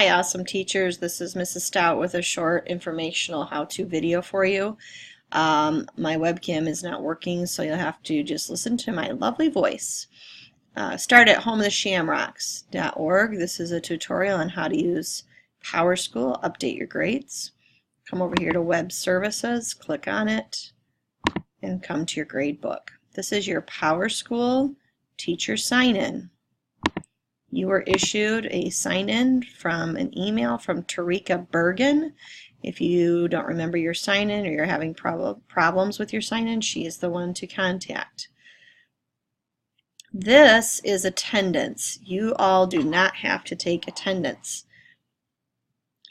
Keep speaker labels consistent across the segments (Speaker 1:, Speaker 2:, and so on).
Speaker 1: Hi, awesome teachers. This is Mrs. Stout with a short informational how-to video for you. My webcam is not working, so you'll have to just listen to my lovely voice. Start at homeoftheshamrocks.org. This is a tutorial on how to use Powerschool, update your grades. Come over here to Web Services, click on it, and come to your Gradebook. This is your Powerschool teacher sign-in. You were issued a sign-in from an email from Tarika Bergen. If you don't remember your sign-in or you're having problems with your sign-in, she is the one to contact. This is attendance. You all do not have to take attendance.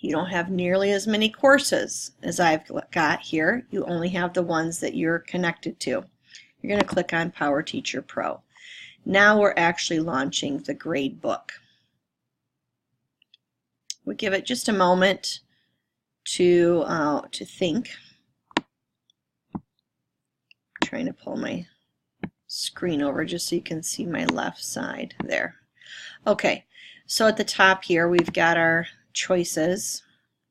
Speaker 1: You don't have nearly as many courses as I've got here. You only have the ones that you're connected to. You're going to click on Power Teacher Pro. Now we're actually launching the Gradebook. We give it just a moment to think. I'm trying to pull my screen over just so you can see my left side there. Okay, so at the top here we've got our choices.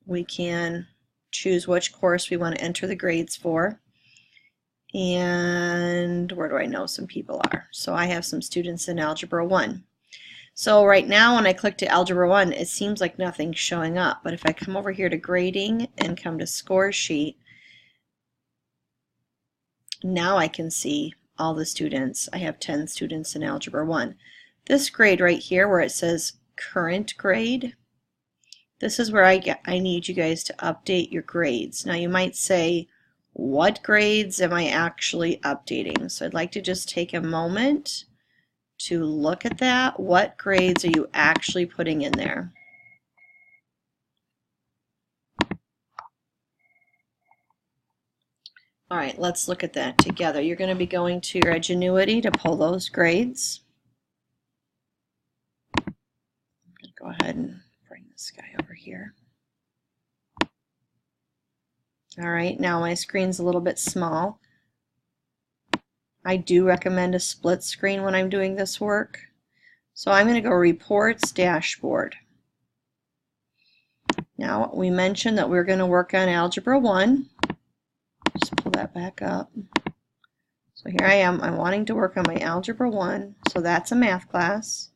Speaker 1: We can choose which course we want to enter the grades for. And where do I know some people are? So I have some students in Algebra 1. So right now when I click to Algebra 1, it seems like nothing's showing up. But if I come over here to Grading and come to Score Sheet, now I can see all the students. I have 10 students in Algebra 1. This grade right here where it says Current Grade, this is where I need you guys to update your grades. Now you might say, what grades am I actually updating? So I'd like to just take a moment to look at that. What grades are you actually putting in there? All right, let's look at that together. You're going to be going to your Edgenuity to pull those grades. I'm going to go ahead and bring this guy over here. All right, now my screen's a little bit small. I do recommend a split screen when I'm doing this work. So I'm going to go Reports, Dashboard. Now we mentioned that we're going to work on Algebra 1. Just pull that back up. So here I am. I'm wanting to work on my Algebra 1. So that's a math class.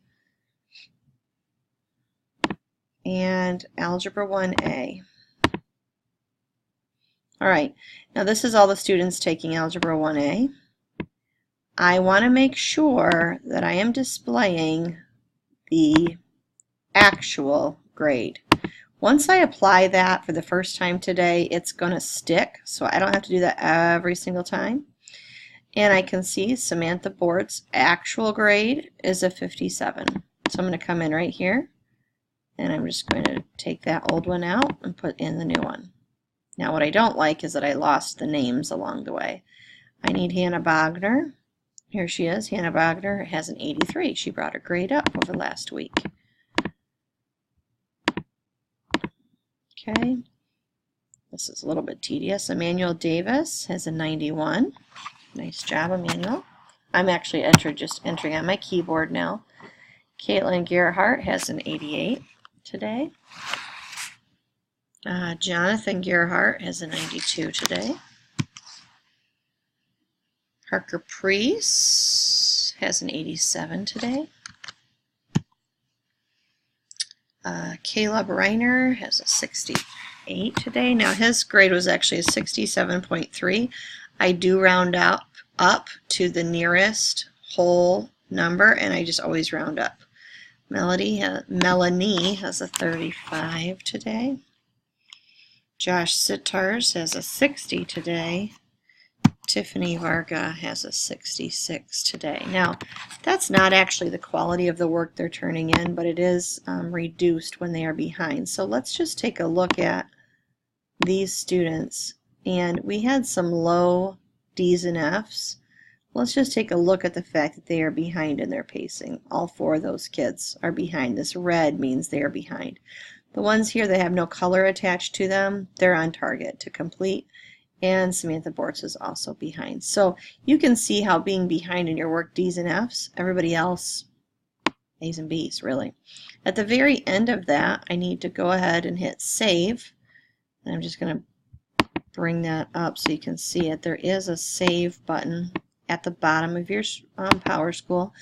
Speaker 1: And Algebra 1A. All right, now this is all the students taking Algebra 1A. I want to make sure that I am displaying the actual grade. Once I apply that for the first time today, it's going to stick, so I don't have to do that every single time. And I can see Samantha Bort's actual grade is a 57. So I'm going to come in right here, and I'm just going to take that old one out and put in the new one. Now what I don't like is that I lost the names along the way. I need Hannah Bogner. Here she is. Hannah Bogner has an 83. She brought her grade up over last week. Okay. This is a little bit tedious. Emmanuel Davis has a 91. Nice job, Emmanuel. I'm actually just entering on my keyboard now. Caitlin Gerhart has an 88 today. Jonathan Gerhart has a 92 today. Parker Priest has an 87 today. Caleb Reiner has a 68 today. Now his grade was actually a 67.3. I do round up to the nearest whole number, and I just always round up. Melanie has a 35 today. Josh Sittars has a 60 today. Tiffany Varga has a 66 today. Now, that's not actually the quality of the work they're turning in, but it is reduced when they are behind. So let's just take a look at these students. And we had some low D's and F's. Let's just take a look at the fact that they are behind in their pacing. All 4 of those kids are behind. This red means they are behind. The ones here that have no color attached to them, they're on target to complete. And Samantha Bortz is also behind. So you can see how being behind in your work, D's and F's, everybody else, A's and B's, really. At the very end of that, I need to go ahead and hit save. And I'm just going to bring that up so you can see it. There is a save button at the bottom of your Powerschool.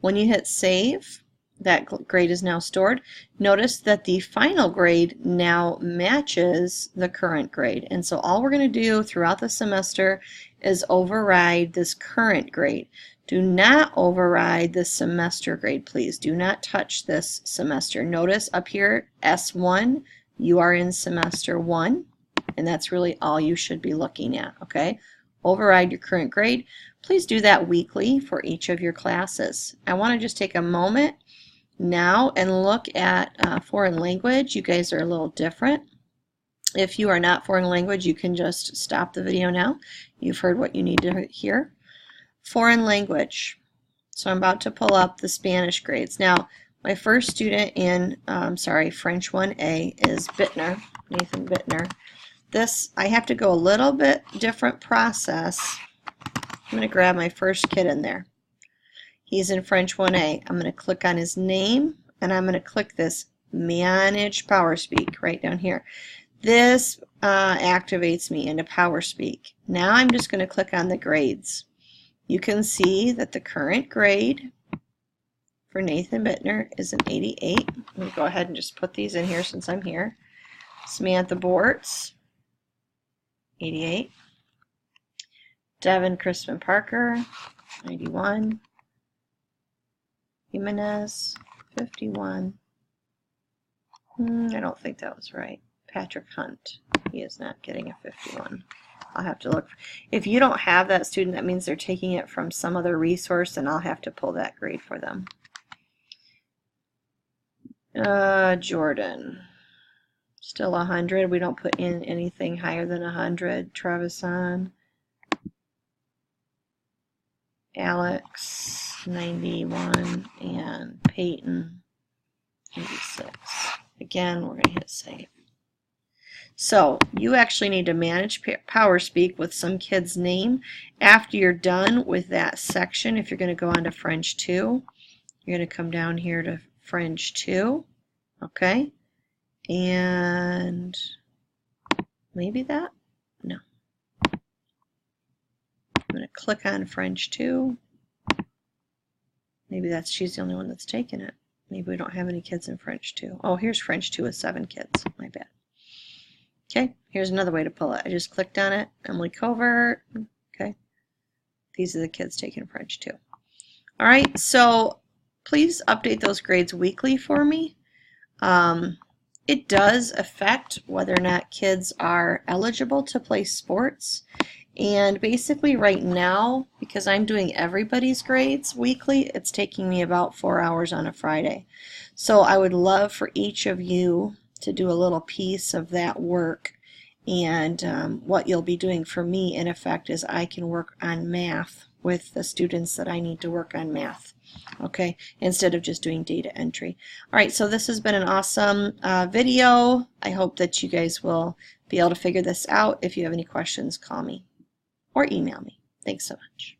Speaker 1: When you hit save, that grade is now stored. Notice that the final grade now matches the current grade. And so all we're going to do throughout the semester is override this current grade. Do not override the semester grade, please. Do not touch this semester. Notice up here, S1, you are in semester 1, and that's really all you should be looking at, okay? Override your current grade. Please do that weekly for each of your classes. I want to just take a moment now and look at foreign language. You guys are a little different. If you are not foreign language, you can just stop the video now. You've heard what you need to hear. Foreign language. So I'm about to pull up the Spanish grades. Now, my first student in, French 1A is Bittner, Nathan Bittner. This, I have to go a little bit different process. I'm going to grab my first kid in there. He's in French 1A. I'm going to click on his name, and I'm going to click this Manage PowerSpeak right down here. This activates me into PowerSpeak. Now I'm just going to click on the grades. You can see that the current grade for Nathan Bittner is an 88. Let me go ahead and just put these in here since I'm here. Samantha Bortz, 88. Devin Crispin Parker, 91. Jimenez, 51. I don't think that was right. Patrick Hunt, he is not getting a 51. I'll have to look. If you don't have that student, that means they're taking it from some other resource, and I'll have to pull that grade for them. Jordan, still 100. We don't put in anything higher than 100. Travison, Alex, 91, and Peyton, 86. Again, we're going to hit save. So you actually need to manage PowerSpeak with some kid's name. After you're done with that section, if you're going to go on to French 2, you're going to come down here to French 2, okay? And maybe that? No. I'm going to click on French 2. Maybe she's the only one that's taken it. Maybe we don't have any kids in French 2. Oh, here's French 2 with 7 kids. My bad. Okay, here's another way to pull it. I just clicked on it. Emily Covert. Okay. These are the kids taking French 2. All right, so please update those grades weekly for me. It does affect whether or not kids are eligible to play sports. And basically right now, because I'm doing everybody's grades weekly, it's taking me about 4 hours on a Friday. So I would love for each of you to do a little piece of that work. And what you'll be doing for me, in effect, is I can work on math with the students that I need to work on math, okay, instead of just doing data entry. All right, so this has been an awesome video. I hope that you guys will be able to figure this out. If you have any questions, call me or email me. Thanks so much.